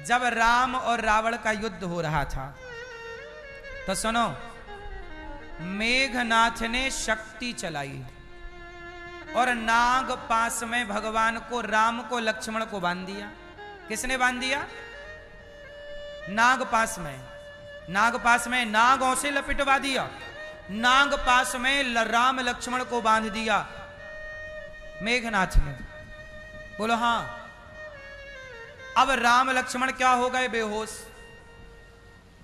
जब राम और रावण का युद्ध हो रहा था तो सुनो, मेघनाथ ने शक्ति चलाई और नाग पास में भगवान को, राम को, लक्ष्मण को बांध दिया। किसने बांध दिया? नाग पास में। नाग पास में नागों से लपेटवा दिया। नाग पास में राम लक्ष्मण को बांध दिया मेघनाथ ने। बोलो हां। अब राम लक्ष्मण क्या हो गए? बेहोश।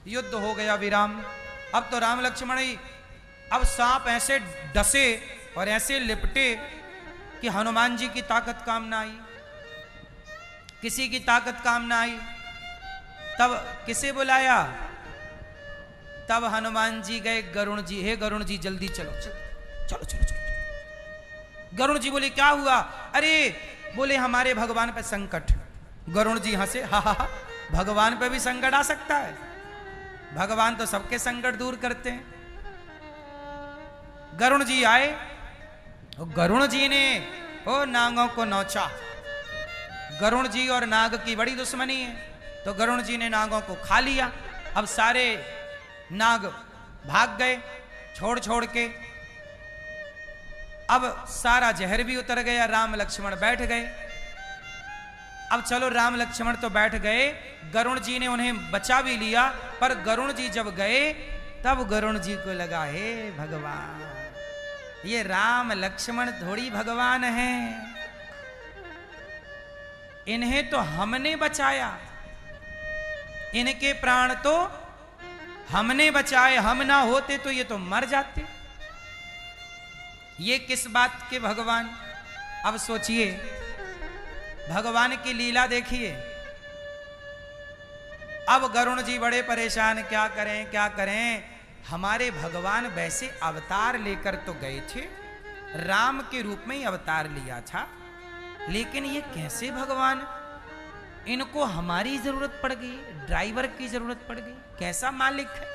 युद्ध हो गया विराम। अब तो राम लक्ष्मण ही, अब सांप ऐसे डसे और ऐसे लिपटे कि हनुमान जी की ताकत काम ना आई, किसी की ताकत काम ना आई। तब किसे बुलाया? तब हनुमान जी गए गरुण जी। हे गरुण जी जल्दी चलो चलो चलो चलो चलो। गरुण जी बोले क्या हुआ? अरे बोले हमारे भगवान पे संकट। गरुण जी हंसे, हा हा, भगवान पे भी संकट आ सकता है? भगवान तो सबके संकट दूर करते हैं। गरुण जी आए, गरुण जी ने ओ नागों को नोचा। गरुण जी और नाग की बड़ी दुश्मनी है, तो गरुण जी ने नागों को खा लिया। अब सारे नाग भाग गए छोड़ छोड़ के। अब सारा जहर भी उतर गया। राम लक्ष्मण बैठ गए। अब चलो राम लक्ष्मण तो बैठ गए, गरुण जी ने उन्हें बचा भी लिया। पर गरुण जी जब गए तब गरुण जी को लगा, हे भगवान, ये राम लक्ष्मण थोड़ी भगवान हैं, इन्हें तो हमने बचाया, इनके प्राण तो हमने बचाए, हम ना होते तो ये तो मर जाते। ये किस बात के भगवान? अब सोचिए, भगवान की लीला देखिए। अब गरुण जी बड़े परेशान, क्या करें क्या करें। हमारे भगवान वैसे अवतार लेकर तो गए थे, राम के रूप में ही अवतार लिया था, लेकिन ये कैसे भगवान? इनको हमारी जरूरत पड़ गई, ड्राइवर की जरूरत पड़ गई, कैसा मालिक है?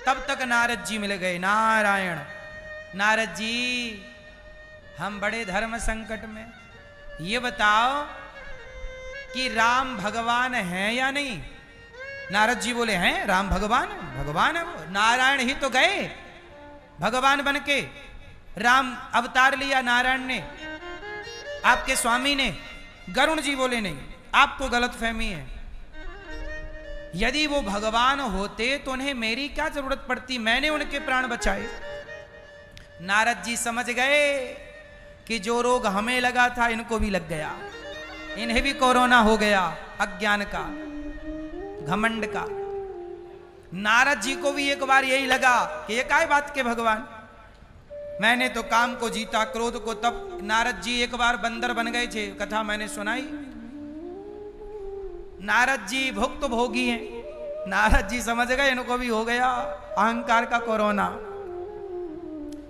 तब तक नारद जी मिल गए। नारायण, नारद जी हम बड़े धर्म संकट में, ये बताओ कि राम भगवान है या नहीं? नारद जी बोले हैं, राम भगवान, भगवान है वो। नारायण ही तो गए भगवान बन के, राम अवतार लिया नारायण ने, आपके स्वामी ने। गरुण जी बोले नहीं, आपको गलतफहमी है। यदि वो भगवान होते तो उन्हें मेरी क्या जरूरत पड़ती, मैंने उनके प्राण बचाए। नारद जी समझ गए कि जो रोग हमें लगा था इनको भी लग गया, इन्हें भी कोरोना हो गया, अज्ञान का, घमंड का। नारद जी को भी एक बार यही लगा कि ये काय बात के भगवान, मैंने तो काम को जीता, क्रोध को। तब नारद जी एक बार बंदर बन गए थे, कथा मैंने सुनाई। नारद जी भुक्त भोगी हैं। नारद जी समझ गए इनको भी हो गया अहंकार का कोरोना।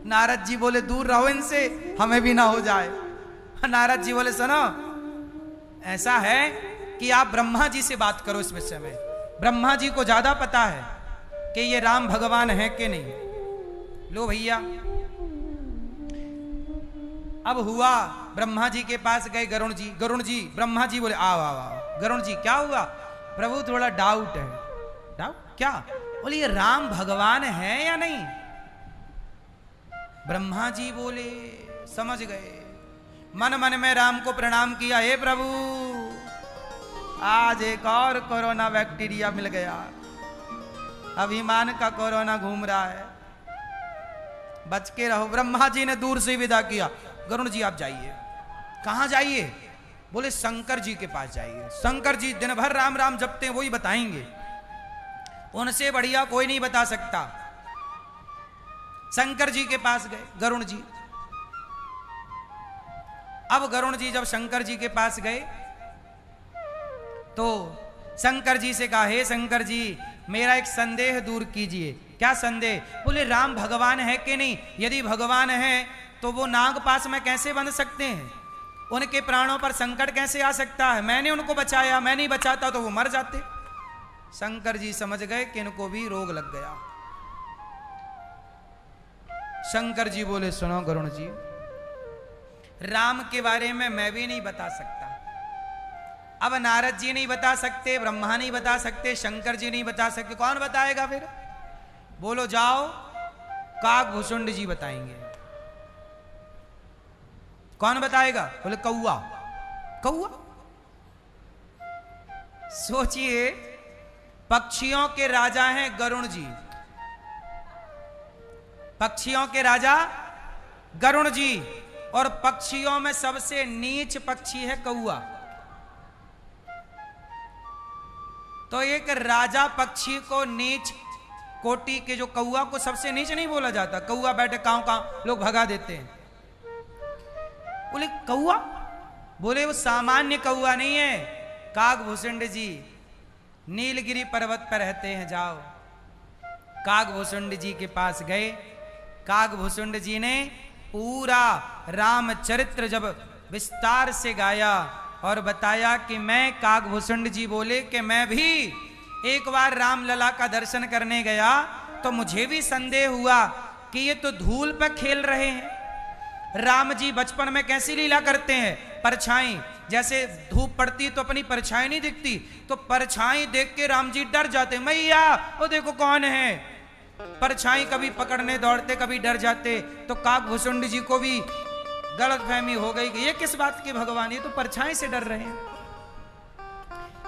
नारद जी बोले दूर रहो इनसे, हमें भी ना हो जाए। नारद जी बोले सुनो, ऐसा है कि आप ब्रह्मा जी से बात करो इस विषय में, ब्रह्मा जी को ज्यादा पता है कि ये राम भगवान है कि नहीं। लो भैया, अब हुआ, ब्रह्मा जी के पास गए गरुण जी। गरुण जी, ब्रह्मा जी बोले आओ आओ आओ। गरुण जी क्या हुआ? प्रभु थोड़ा डाउट है। डाउट क्या? बोले ये राम भगवान है या नहीं? ब्रह्मा जी बोले, समझ गए, मन मन में राम को प्रणाम किया, हे प्रभु आज एक और कोरोना बैक्टीरिया मिल गया, अभिमान का कोरोना घूम रहा है, बच के रहो। ब्रह्मा जी ने दूर से विदा किया, गरुण जी आप जाइए। कहां जाइए? बोले शंकर जी के पास जाइए। शंकर जी दिन भर राम राम जपते हैं, वही बताएंगे, उनसे बढ़िया कोई नहीं बता सकता। शंकर जी के पास गए गरुण जी। अब गरुण जी जब शंकर जी के पास गए तो शंकर जी से कहा, हे शंकर जी मेरा एक संदेह दूर कीजिए। क्या संदेह? बोले राम भगवान है कि नहीं? यदि भगवान है तो वो नाग पास में कैसे बंध सकते हैं? उनके प्राणों पर संकट कैसे आ सकता है? मैंने उनको बचाया, मैं नहीं बचाता तो वो मर जाते। शंकर जी समझ गए कि इनको भी रोग लग गया। शंकर जी बोले सुनो गरुण जी, राम के बारे में मैं भी नहीं बता सकता, अब नारद जी नहीं बता सकते, ब्रह्मा नहीं बता सकते, शंकर जी नहीं बता सकते, कौन बताएगा फिर? बोलो जाओ, काकभूषुंड जी बताएंगे। कौन बताएगा? बोले कौआ। कौआ? सोचिए, पक्षियों के राजा हैं गरुण जी, पक्षियों के राजा गरुण जी, और पक्षियों में सबसे नीच पक्षी है कौआ। तो एक राजा पक्षी को नीच कोटि के जो कौआ को सबसे नीच नहीं बोला जाता। कौआ बैठे काव काव, लोग भगा देते हैं। बोले कौआ? बोले वो सामान्य कौआ नहीं है, काकभूषुंड जी नीलगिरी पर्वत पर रहते हैं, जाओ। काकभूषुंड जी के पास गए। काकभूषुंड जी ने पूरा रामचरित्र जब विस्तार से गाया और बताया कि मैं, काकभूषुंड जी बोले कि मैं भी एक बार रामलला का दर्शन करने गया तो मुझे भी संदेह हुआ कि ये तो धूल पर खेल रहे हैं। राम जी बचपन में कैसी लीला करते हैं, परछाई, जैसे धूप पड़ती तो अपनी परछाई नहीं दिखती, तो परछाई देख के राम जी डर जाते, मैया वो देखो कौन है। परछाई कभी पकड़ने दौड़ते, कभी डर जाते। तो काकभूषुंड जी को भी गलतफहमी हो गई कि ये किस बात के भगवान, ये तो परछाई से डर रहे हैं।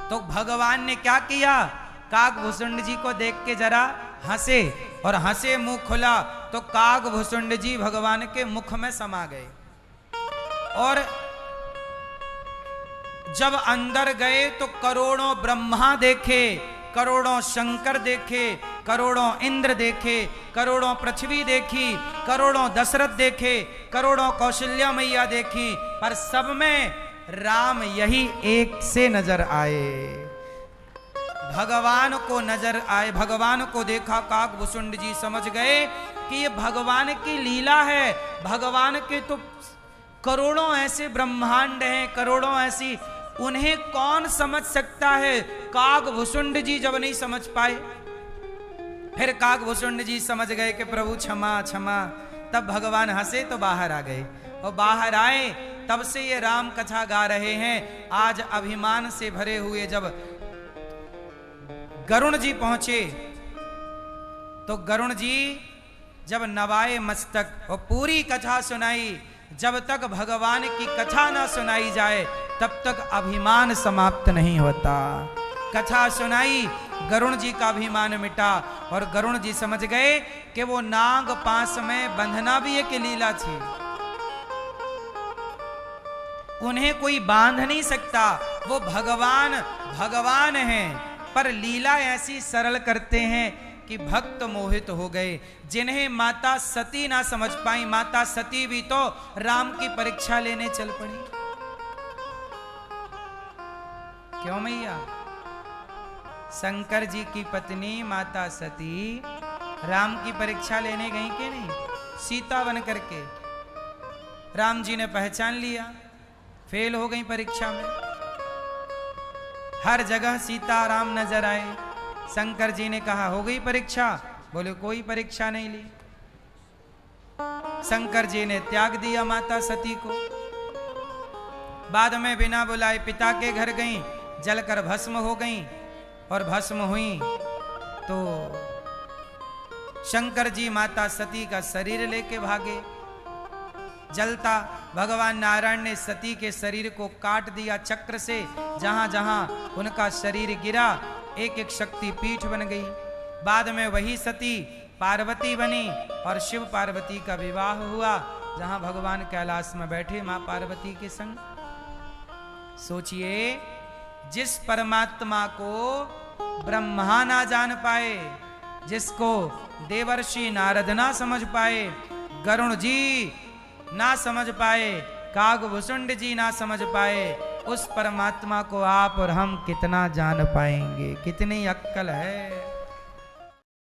तो भगवान ने क्या किया, काकभूषुंड जी को देख के जरा हंसे, और हंसे मुंह खुला तो काकभूषुंड जी भगवान के मुख में समा गए। और जब अंदर गए तो करोड़ों ब्रह्मा देखे, करोड़ों शंकर देखे, करोड़ों इंद्र देखे, करोड़ों पृथ्वी देखी, करोड़ों दशरथ देखे, करोड़ों कौशल्या मैया देखी, पर सब में राम यही एक से नजर आए। भगवान को नजर आए, भगवान को देखा। काकभूषुंड जी समझ गए कि ये भगवान की लीला है। भगवान के तो करोड़ों ऐसे ब्रह्मांड हैं, करोड़ों ऐसी, उन्हें कौन समझ सकता है। काकभूषुंड जी जब नहीं समझ पाए, फिर काकभूषुंड जी समझ गए कि प्रभु क्षमा क्षमा। तब भगवान हंसे तो बाहर आ गए, और बाहर आए तब से ये राम कथा गा रहे हैं। आज अभिमान से भरे हुए जब गरुण जी पहुंचे, तो गरुण जी जब नवाए मस्तक और पूरी कथा सुनाई, जब तक भगवान की कथा ना सुनाई जाए तब तक अभिमान समाप्त नहीं होता। कथा सुनाई, गरुण जी का अभिमान मिटा, और गरुण जी समझ गए कि वो नाग पास में बंधना भी एक लीला थी, उन्हें कोई बांध नहीं सकता। वो भगवान भगवान हैं, पर लीला ऐसी सरल करते हैं कि भक्त मोहित हो गए। जिन्हें माता सती ना समझ पाई, माता सती भी तो राम की परीक्षा लेने चल पड़ी। क्यों मैया? शंकर जी की पत्नी माता सती राम की परीक्षा लेने गई कि नहीं? सीता बन करके राम जी ने पहचान लिया, फेल हो गई परीक्षा में। हर जगह सीता राम नजर आए। शंकर जी ने कहा हो गई परीक्षा? बोले कोई परीक्षा नहीं ली। शंकर जी ने त्याग दिया माता सती को। बाद में बिना बुलाए पिता के घर गईं, जलकर भस्म हो गईं, और भस्म हुई तो शंकर जी माता सती का शरीर लेके भागे। जलता भगवान नारायण ने सती के शरीर को काट दिया चक्र से। जहां जहां उनका शरीर गिरा एक एक शक्ति पीठ बन गई। बाद में वही सती पार्वती बनी और शिव पार्वती का विवाह हुआ, जहां भगवान कैलाश में बैठे मां पार्वती के संग। सोचिए, जिस परमात्मा को ब्रह्मा ना जान पाए, जिसको देवर्षि नारद ना समझ पाए, गरुण जी ना समझ पाए, काकभूषुंड जी ना समझ पाए, उस परमात्मा को आप और हम कितना जान पाएंगे? कितनी अक्कल है।